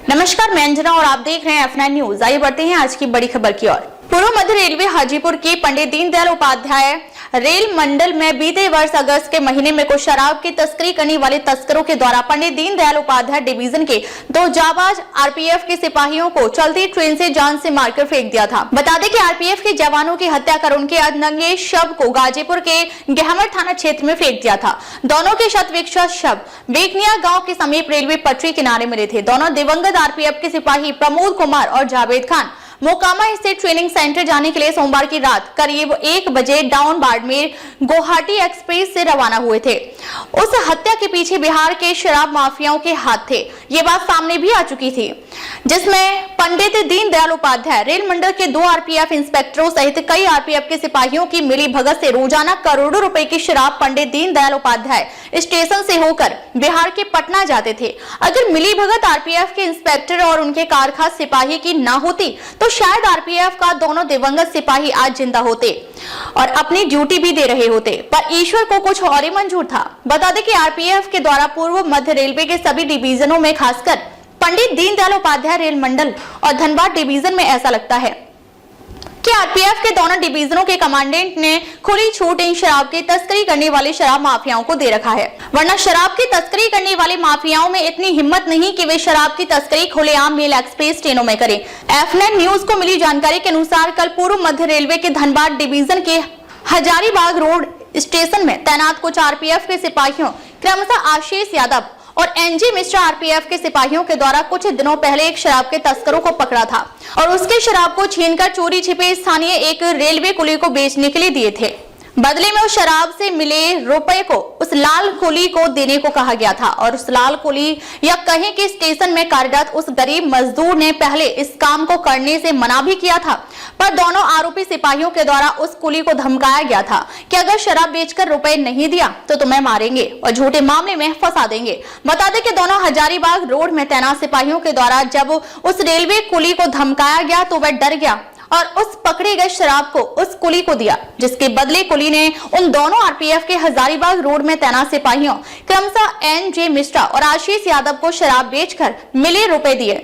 नमस्कार, मैं अंजना और आप देख रहे हैं F9 न्यूज। आइए बढ़ते हैं आज की बड़ी खबर की ओर। पूर्व मध्य रेलवे हाजीपुर की पंडित दीनदयाल उपाध्याय रेल मंडल में बीते वर्ष अगस्त के महीने में कुछ शराब की तस्करी करने वाले तस्करों के द्वारा पंडित दीनदयाल उपाध्याय डिवीजन के 2 जाबाज आरपीएफ के सिपाहियों को चलती ट्रेन से जान से मारकर फेंक दिया था। बता दें कि आरपीएफ के जवानों की हत्या कर उनके नंगे शव को गाजीपुर के गहमर थाना क्षेत्र में फेंक दिया था। दोनों के शत शव बेकनिया गाँव के समीप रेलवे पटरी किनारे मिले थे। दोनों दिवंगत आरपीएफ के सिपाही प्रमोद कुमार और जावेद खान मोकामा स्थित ट्रेनिंग सेंटर जाने के लिए सोमवार की रात करीब 1 बजे डाउन बाड़मेर गुवाहाटी एक्सप्रेस से रवाना हुए थे। उस हत्या के पीछे बिहार के शराब माफियाओं के हाथ थे। ये बात सामने भी आ चुकी थी, जिसमें पंडित दीनदयाल उपाध्याय रेल मंडल के 2 आरपीएफ इंस्पेक्टरों सहित कई आरपीएफ के सिपाहियों की मिली भगत से रोजाना करोड़ों रुपए की शराब पंडित दीनदयाल उपाध्याय स्टेशन से होकर बिहार के पटना जाते थे। अगर मिली भगत आरपीएफ के इंस्पेक्टर और उनके कारखास सिपाही की न होती तो शायद आरपीएफ का दोनों दिवंगत सिपाही आज जिंदा होते और अपनी ड्यूटी भी दे रहे होते, पर ईश्वर को कुछ और ही मंजूर था। बता दें कि आरपीएफ के द्वारा पूर्व मध्य रेलवे के सभी डिवीजनों में खासकर पंडित दीनदयाल उपाध्याय रेल मंडल और धनबाद डिवीजन में ऐसा लगता है कि आरपीएफ के दोनों डिवीजनों के कमांडेंट ने खुली छूट इन शराब की तस्करी करने वाले शराब माफियाओं को दे रखा है, वरना शराब की तस्करी करने वाले माफियाओं में इतनी हिम्मत नहीं कि वे शराब की तस्करी खुलेआम मेल एक्सप्रेस ट्रेनों में करें। F9 न्यूज को मिली जानकारी के अनुसार कल पूर्व मध्य रेलवे के धनबाद डिवीजन के हजारीबाग रोड स्टेशन में तैनात कुछ आरपीएफ के सिपाहियों क्रमशः आशीष यादव और एनजी मिश्रा आरपीएफ के सिपाहियों के द्वारा कुछ दिनों पहले एक शराब के तस्करों को पकड़ा था और उसके शराब को छीनकर चोरी छिपे स्थानीय एक रेलवे कुली को बेचने के लिए दिए थे। बदले में उस शराब से मिले रुपए को उस लाल कुली को देने को कहा गया था और उस लाल कुली या कहें कि स्टेशन में कार्यरत उस गरीब मजदूर ने पहले इस काम को करने से मना भी किया था, पर दोनों आरोपी सिपाहियों के द्वारा उस कुली को धमकाया गया था कि अगर शराब बेचकर रुपए नहीं दिया तो तुम्हें मारेंगे और झूठे मामले में फंसा देंगे। बता दें कि दोनों हजारीबाग रोड में तैनात सिपाहियों के द्वारा जब उस रेलवे कुली को धमकाया गया तो वह डर गया और उस पकड़े गए शराब को उस कुली को दिया, जिसके बदले कुली ने उन दोनों आरपीएफ के हजारीबाग रोड में तैनात सिपाहियों क्रमशः एनजे मिश्रा और आशीष यादव को शराब बेचकर मिले रुपए दिए।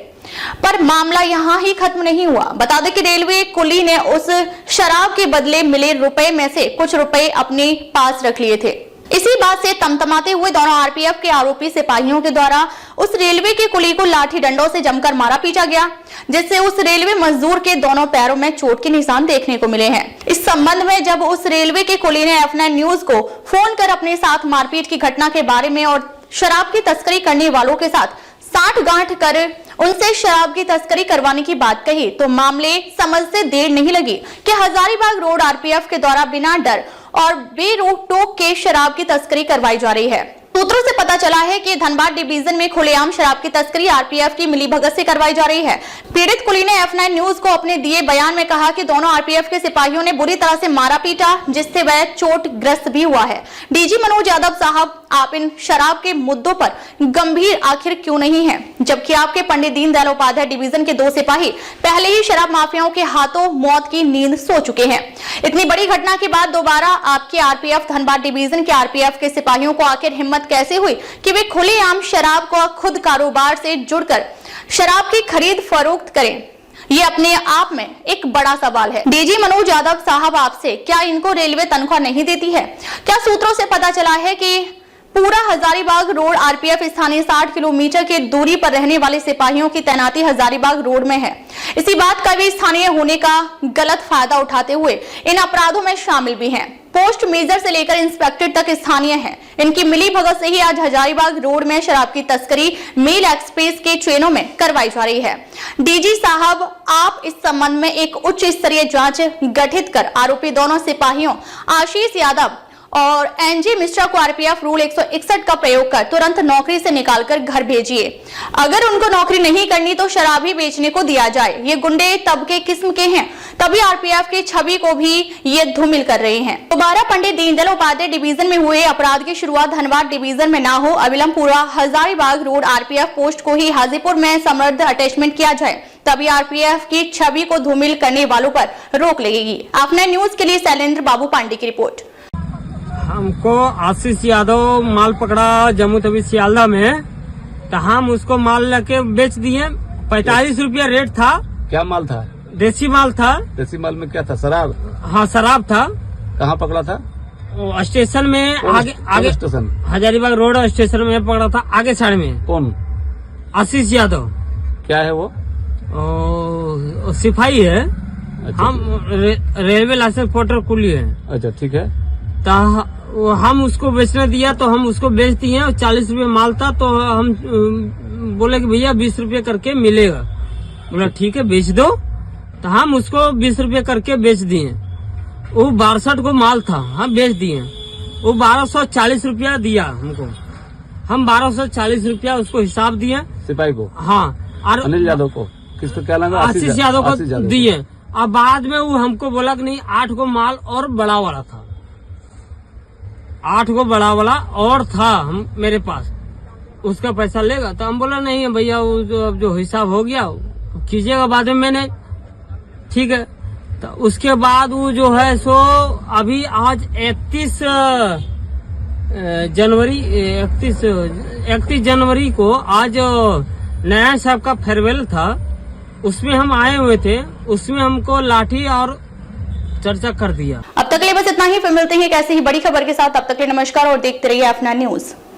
पर मामला यहाँ ही खत्म नहीं हुआ। बता दें कि रेलवे कुली ने उस शराब के बदले मिले रुपए में से कुछ रुपए अपने पास रख लिए थे। इसी बात से तमतमाते हुए दोनों आरपीएफ के आरोपी सिपाहियों के द्वारा उस रेलवे की कुली को लाठी डंडों से जमकर मारा पीटा गया, जिससे उस रेलवे मजदूर के दोनों पैरों में चोट के निशान देखने को मिले हैं। इस संबंध में जब उस रेलवे के कुली ने F9 न्यूज को फोन कर अपने साथ मारपीट की घटना के बारे में और शराब की तस्करी करने वालों के साथ साठगांठ कर उनसे शराब की तस्करी करवाने की बात कही तो मामले समझते देर नहीं लगी कि हजारीबाग रोड आरपीएफ के द्वारा बिना डर और बेरोक टोक के शराब की तस्करी करवाई जा रही है। सूत्रों से पता चला है कि धनबाद डिवीजन में खुलेआम शराब की तस्करी आरपीएफ की मिलीभगत से करवाई जा रही है। पीड़ित कुली ने F9 न्यूज को अपने दिए बयान में कहा कि दोनों आरपीएफ के सिपाहियों ने बुरी तरह से मारा पीटा, जिससे वह चोटग्रस्त भी हुआ है। डीजी मनोज यादव साहब, आप इन शराब के मुद्दों पर गंभीर आखिर क्यों नहीं है, जबकि आपके पंडित दीनदयाल उपाध्याय डिवीजन के 2 सिपाही पहले ही शराब माफियाओं के हाथों मौत की नींद सो चुके हैं। इतनी बड़ी घटना के बाद दोबारा आपके आरपीएफ धनबाद डिवीजन के आरपीएफ के सिपाहियों को आखिर हिम्मत कैसे हुई कि वे खुलेआम शराब को खुद कारोबार से जुड़कर शराब की खरीद फरोख्त करें? ये अपने आप में एक बड़ा सवाल है। डीजी मनोज यादव साहब, आपसे क्या इनको रेलवे तनख्वाह नहीं देती है? क्या सूत्रों से पता चला है कि पूरा हजारीबाग रोड आरपीएफ स्थानीय 60 किलोमीटर की दूरी पर रहने वाले सिपाहियों की तैनाती हजारीबाग रोड में है? इसी बात का भी स्थानीय होने का गलत फायदा उठाते हुए इन अपराधों में शामिल भी हैं। पोस्ट मेजर से लेकर इंस्पेक्टर तक स्थानीय हैं। इनकी मिली भगत से ही आज हजारीबाग रोड में शराब की तस्करी मेल एक्सप्रेस के ट्रेनों में करवाई जा रही है। डीजी साहब, आप इस संबंध में एक उच्च स्तरीय जांच गठित कर आरोपी दोनों सिपाहियों आशीष यादव और एनजी मिश्रा को आरपीएफ रूल 161 का प्रयोग कर तुरंत नौकरी से निकालकर घर भेजिए। अगर उनको नौकरी नहीं करनी तो शराब ही बेचने को दिया जाए। ये गुंडे तबके किस्म के हैं, तभी आरपीएफ की छवि को भी ये धूमिल कर रहे हैं। दोबारा पंडित दीनदयाल उपाध्याय डिवीजन में हुए अपराध की शुरुआत धनबाद डिवीजन में ना हो, अविलंब पूरा हजारीबाग रोड आरपीएफ पोस्ट को ही हाजीपुर में समृद्ध अटैचमेंट किया जाए, तभी आरपीएफ की छवि को धूमिल करने वालों पर रोक लगेगी। F9 न्यूज के लिए शैलेंद्र बाबू पांडे की रिपोर्ट। हमको आशीष यादव माल पकड़ा जम्मू तवी सियालदा में, तो हम उसको माल लेके बेच दिए 45 रुपया रेट था। क्या माल था? देसी माल था। देसी माल में क्या था? शराब? हाँ, शराब था। कहाँ पकड़ा था? वो स्टेशन में आगे कौन स्टेशन? हजारीबाग रोड स्टेशन में पकड़ा था, आगे साइड में। कौन? आशीष यादव। क्या है वो? सिपाही है। अच्छा, हम रेलवे लाइसेंस पोर्टर कुली है। अच्छा ठीक है। तो हम उसको बेचने दिया तो हम उसको बेच दिए। 40 रुपये माल था तो हम बोले कि भैया 20 रुपये करके मिलेगा। बोला ठीक है बेच दो। तो हम उसको 20 रुपये करके बेच दिए। वो 62 को माल था, हम बेच दिए। वो 1240 रुपया दिया हमको। हम 1240 रुपया उसको हिसाब दिए सिपाही को? हाँ। और अनिल यादव को? किसको क्या लगा? आशीष यादव को दिए। और बाद में वो हमको बोला कि नहीं 8 को माल और बड़ा वाला था, 8 को बड़ा वाला और था हम मेरे पास, उसका पैसा लेगा। तो हम बोला नहीं है भैया, वो जो हिसाब हो गया कीजिएगा बाद में। मैंने ठीक है। तो उसके बाद वो जो है सो अभी आज 31 जनवरी को आज नया साहब का फेयरवेल था, उसमें हम आए हुए थे। उसमें हमको लाठी और चर्चा कर दिया। अब तक के लिए बस इतना ही। फिर मिलते हैं एक ऐसी ही बड़ी खबर के साथ। तब तक के लिए नमस्कार और देखते रहिए F9 न्यूज।